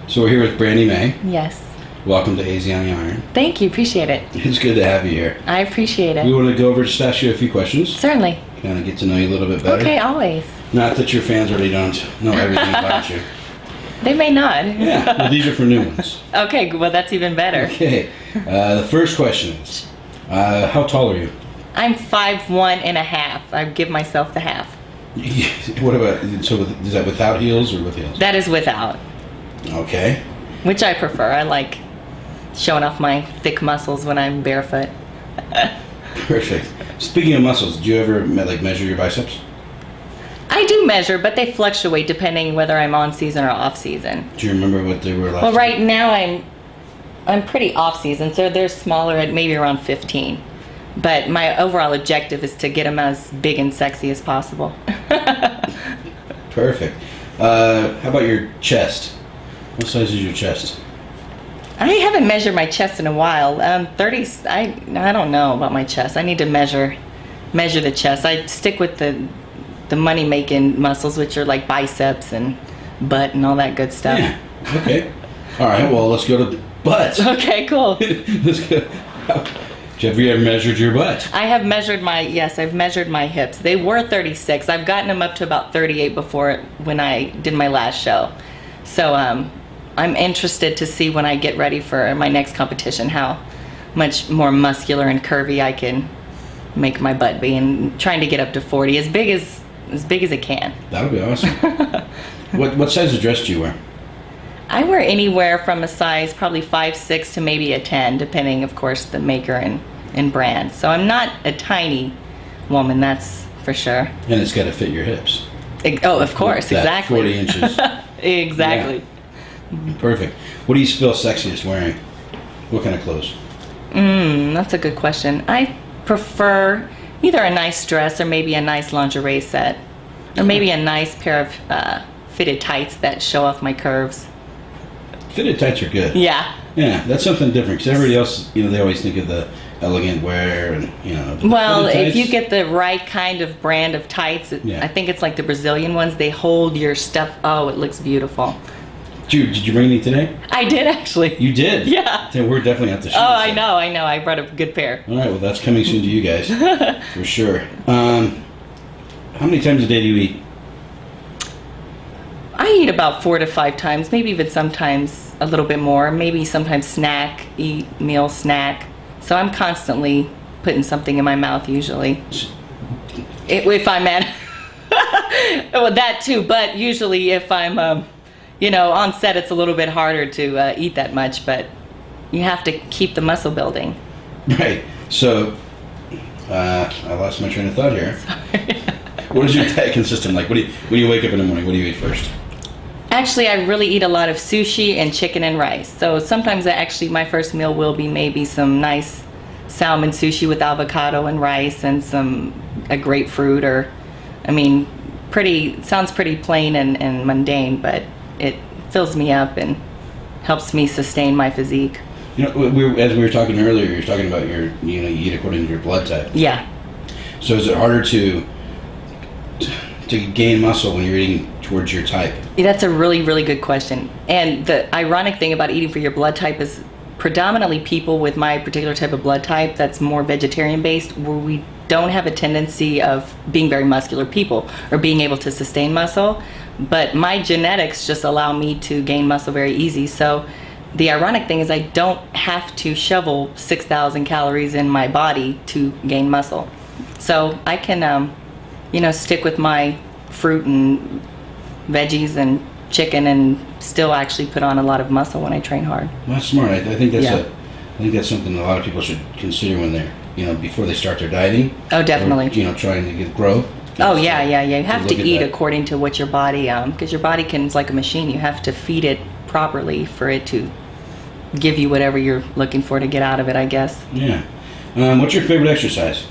So we're here with Brandy May. Yes. Welcome to AZ on the Iron. Thank you. Appreciate it. It's good to have you here. I appreciate it. We want to go over, just ask you a few questions. Certainly. Kind of get to know you a little bit better. Okay, always. Not that your fans already don't know everything about you. They may not. Yeah, well, these are for new ones. Okay, well, that's even better. Okay. The first question is, how tall are you? I'm 5'1" and a half. I give myself the half. What about, so is that without heels or with heels? That is without. Okay. Which I prefer. I like showing off my thick muscles when I'm barefoot. Perfect. Speaking of muscles, do you ever measure your biceps? I do measure, but they fluctuate depending whether I'm on season or off season. Do you remember what they were last Well, right time? now I'm pretty off season, so they're smaller at maybe around 15. But my overall objective is to get them as big and sexy as possible. Perfect. How about your chest? What size is your chest? I haven't measured my chest in a while. 30. I don't know about my chest. I need to measure the chest. I stick with the money making muscles, which are like biceps and butt and all that good stuff. Yeah. Okay. All right. Well, let's go to butt. Okay. Cool. Let's go. Have you ever measured your butt? I have measured I've measured my hips. They were 36. I've gotten them up to about 38 before when I did my last show. So I'm interested to see when I get ready for my next competition how much more muscular and curvy I can make my butt be, and trying to get up to 40, as big as it can. That would be awesome. What size of dress do you wear? I wear anywhere from a size probably 5'6" to maybe a 10, depending, of course, the maker and brand. So I'm not a tiny woman, that's for sure. And it's got to fit your hips. Of course, That exactly. 40 inches. Exactly. Yeah. Perfect. What do you feel sexiest wearing? What kind of clothes? That's a good question. I prefer either a nice dress or maybe a nice lingerie set, or maybe a nice pair of fitted tights that show off my curves. Fitted tights are good. Yeah. Yeah, that's something different, because everybody else, they always think of the elegant wear and, Well, fitted if you tights. get the right kind of brand of tights, Yeah. I think it's like the Brazilian ones, they hold your stuff. Oh, it looks beautiful. Dude, did you bring any today? I did actually. You did? Yeah. Then we're definitely at the shoot. Oh, I know. I brought a good pair. All right, well, that's coming soon to you guys, for sure. How many times a day do you eat? I eat about 4 to 5 times, maybe even sometimes a little bit more. Maybe sometimes snack. So I'm constantly putting something in my mouth usually. If I'm at, well, that too. But usually if I'm, on set, it's a little bit harder to eat that much. But you have to keep the muscle building. Right. So, I lost my train of thought here. What is your diet consist of? Like, when you wake up in the morning, what do you eat first? Actually, I really eat a lot of sushi and chicken and rice. So sometimes my first meal will be maybe some nice salmon sushi with avocado and rice and a grapefruit, or, sounds pretty plain and mundane, but it fills me up and helps me sustain my physique. As we were talking earlier, you were talking about you eat according to your blood type. Yeah. So is it harder to gain muscle when you're eating towards your type? That's a really, really good question. And the ironic thing about eating for your blood type is predominantly people with my particular type of blood type that's more vegetarian based, where we don't have a tendency of being very muscular people or being able to sustain muscle. But my genetics just allow me to gain muscle very easy. So the ironic thing is I don't have to shovel 6,000 calories in my body to gain muscle. So I can, stick with my fruit and veggies and chicken and still actually put on a lot of muscle when I train hard. Well, that's smart. I think that's Yeah. I think that's something a lot of people should consider when they're before they start their dieting. Oh, definitely. Or, trying to grow. Oh, yeah. You have to look at eat that. according to what your body, because your body it's like a machine. You have to feed it properly for it to give you whatever you're looking for to get out of it, I guess. Yeah. What's your favorite exercise?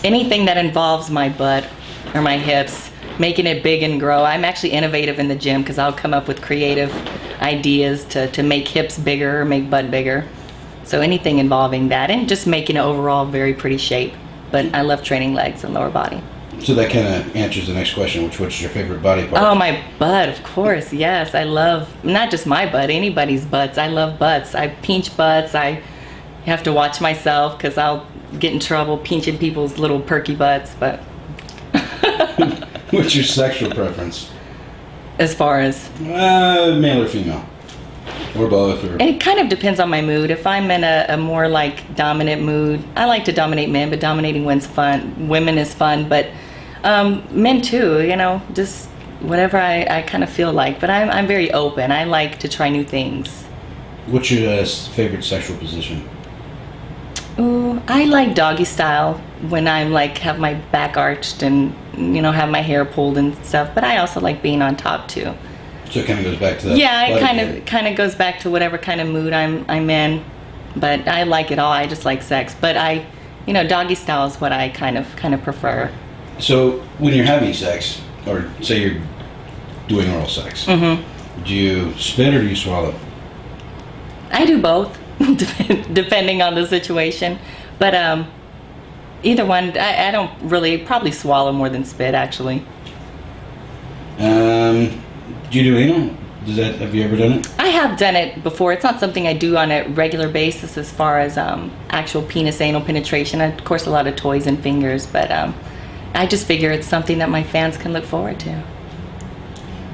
Anything that involves my butt or my hips, making it big and grow. I'm actually innovative in the gym because I'll come up with creative ideas to make hips bigger or make butt bigger. So anything involving that and just making an overall very pretty shape. But I love training legs and lower body. So that kind of answers the next question, which is your favorite body part? Oh, my butt, of course. Yes, I love, not just my butt, anybody's butts. I love butts. I pinch butts. I have to watch myself because I'll get in trouble pinching people's little perky butts. But What's your sexual preference? as far as, Male or female? Or both? Or... it kind of depends on my mood. If I'm in a more like dominant mood, I like to dominate men, but dominating women is fun. But men too, you know, just whatever I kind of feel like. But I'm very open. I like to try new things. What's your favorite sexual position? Ooh, I like doggy style when I'm like have my back arched and, you know, have my hair pulled and stuff. But I also like being on top too. So it kind of goes back to that. Yeah, it kind of goes back to whatever kind of mood I'm in. But I like it all. I just like sex. But you know, doggy style is what I kind of prefer. So when you're having sex, or say you're doing oral sex, do you spit or do you swallow? I do both, depending on the situation. But either one, I don't really, probably swallow more than spit, actually. Do you do anal? Have you ever done it? I have done it before. It's not something I do on a regular basis as far as actual penis anal penetration. Of course, a lot of toys and fingers, but I just figure it's something that my fans can look forward to.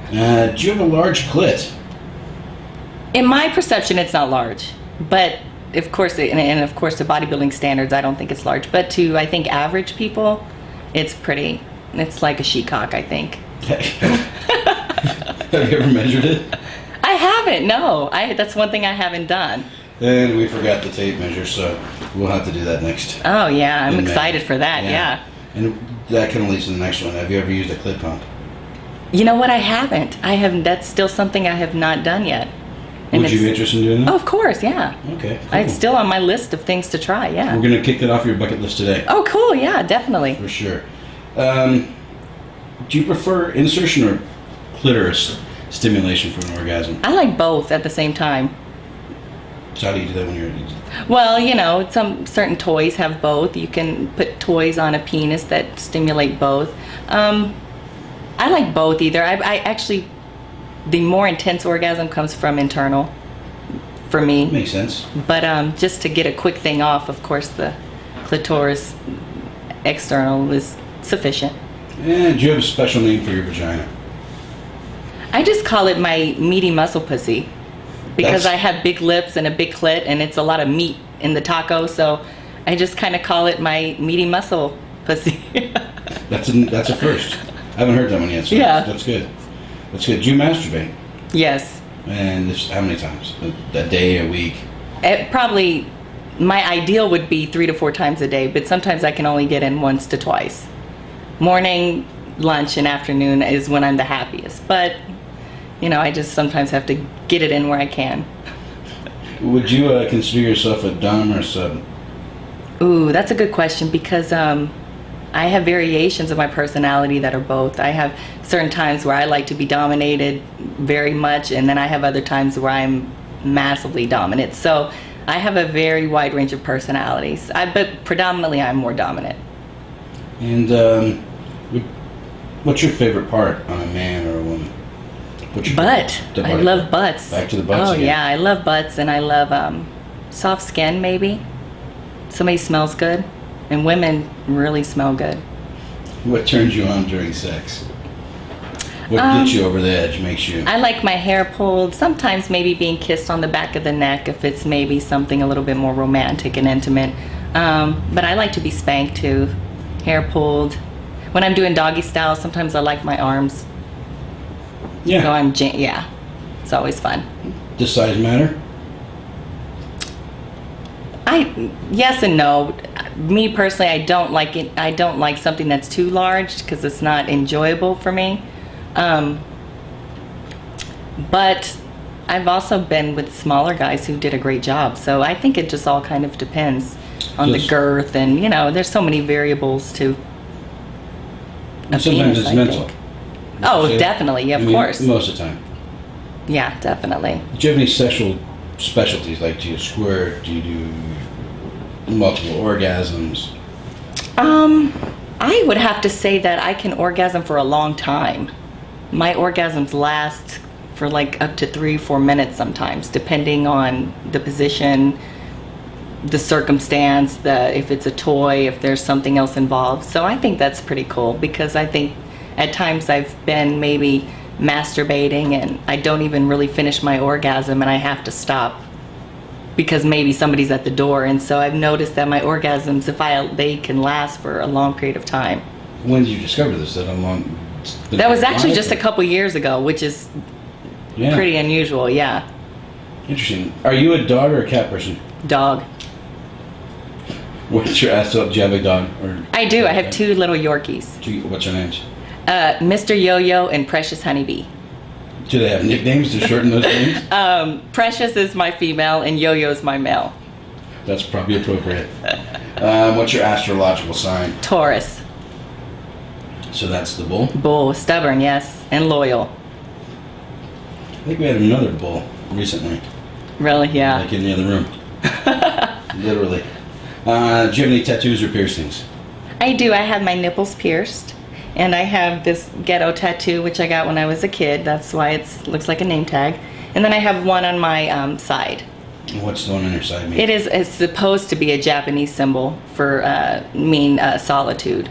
Do you have a large clit? In my perception, it's not large, but of course, and of course, to bodybuilding standards, I don't think it's large. But to, I think, average people, it's pretty. It's like a sheepcock, I think. Have you ever measured it? I haven't. No, that's one thing I haven't done. And we forgot the tape measure, so we'll have to do that next. Oh yeah, I'm excited for that. Yeah. And that kind of leads to the next one. Have you ever used a clit pump? You know what? I haven't. That's still something I have not done yet. And Would you be interested in doing that? Oh, of course, yeah. Okay, cool. It's still on my list of things to try, yeah. We're going to kick that off your bucket list today. Oh, cool, yeah, definitely. For sure. Do you prefer insertion or clitoris stimulation for an orgasm? I like both at the same time. So how do you do that when you're... Well, you know, some certain toys have both. You can put toys on a penis that stimulate both. I like both either. I actually... The more intense orgasm comes from internal, for me. Makes sense. But just to get a quick thing off, of course, the clitoris external is sufficient. And do you have a special name for your vagina? I just call it my meaty muscle pussy because I have big lips and a big clit, and it's a lot of meat in the taco. So I just kind of call it my meaty muscle pussy. That's a first. I haven't heard that one yet. So yeah, that's good. That's good. Do you masturbate? Yes. And how many times? A day, a week? Probably, my ideal would be 3 to 4 times a day, but sometimes I can only get in once to twice. Morning, lunch, and afternoon is when I'm the happiest. But, you know, I just sometimes have to get it in where I can. Would you consider yourself a dom or a sub? Ooh, that's a good question because I have variations of my personality that are both. I have certain times where I like to be dominated very much, and then I have other times where I'm massively dominant. So I have a very wide range of personalities, but predominantly I'm more dominant. And what's your favorite part on a man or a woman? Butt. I love butts. Back to the butts again. Yeah, I love butts, and I love soft skin maybe. Somebody smells good. And women really smell good. What turns you on during sex? What gets you over the edge, makes you... I like my hair pulled. Sometimes maybe being kissed on the back of the neck if it's maybe something a little bit more romantic and intimate. But I like to be spanked too. Hair pulled. When I'm doing doggy style, sometimes I like my arms. Yeah. So yeah. It's always fun. Does size matter? Yes and no. Me personally, I don't like it. I don't like something that's too large because it's not enjoyable for me. But I've also been with smaller guys who did a great job. So I think it just all kind of depends on the girth, and you know, there's so many variables to. And sometimes it's mental. Oh, definitely. Yeah, of course. Most of the time. Yeah, definitely. Do you have any sexual specialties? Like, do you squirt? Do you do multiple orgasms? I would have to say that I can orgasm for a long time. My orgasms last for like up to 3-4 minutes sometimes, depending on the position, the circumstance, if it's a toy, if there's something else involved. So I think that's pretty cool, because I think at times I've been maybe masturbating and I don't even really finish my orgasm and I have to stop because maybe somebody's at the door. And so I've noticed that my orgasms, they can last for a long period of time. When did you discover this? That was actually just a couple years ago, which is pretty unusual. Yeah. Interesting. Are you a dog or a cat person? Dog. What's your ass up? Do you have a dog? I do. I have 2 little Yorkies. What's your names? Mr. Yo-Yo and Precious Honeybee. Do they have nicknames to shorten those names? Precious is my female and Yo-Yo is my male. That's probably appropriate. What's your astrological sign? Taurus. So that's the bull? Bull. Stubborn, yes. And loyal. I think we had another bull recently. Really? Yeah. Like in the other room. Literally. Do you have any tattoos or piercings? I do. I have my nipples pierced. And I have this ghetto tattoo, which I got when I was a kid. That's why it looks like a name tag. And then I have one on my side. What's the one on your side mean? It's supposed to be a Japanese symbol for solitude.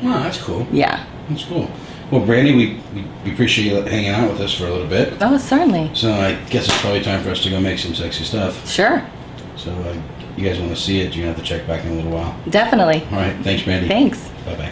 Oh, that's cool. Yeah. That's cool. Well, Brandy, we appreciate you hanging out with us for a little bit. Oh, certainly. So I guess it's probably time for us to go make some sexy stuff. Sure. So you guys want to see it, you're going to have to check back in a little while. Definitely. All right. Thanks, Brandy. Thanks. Bye-bye.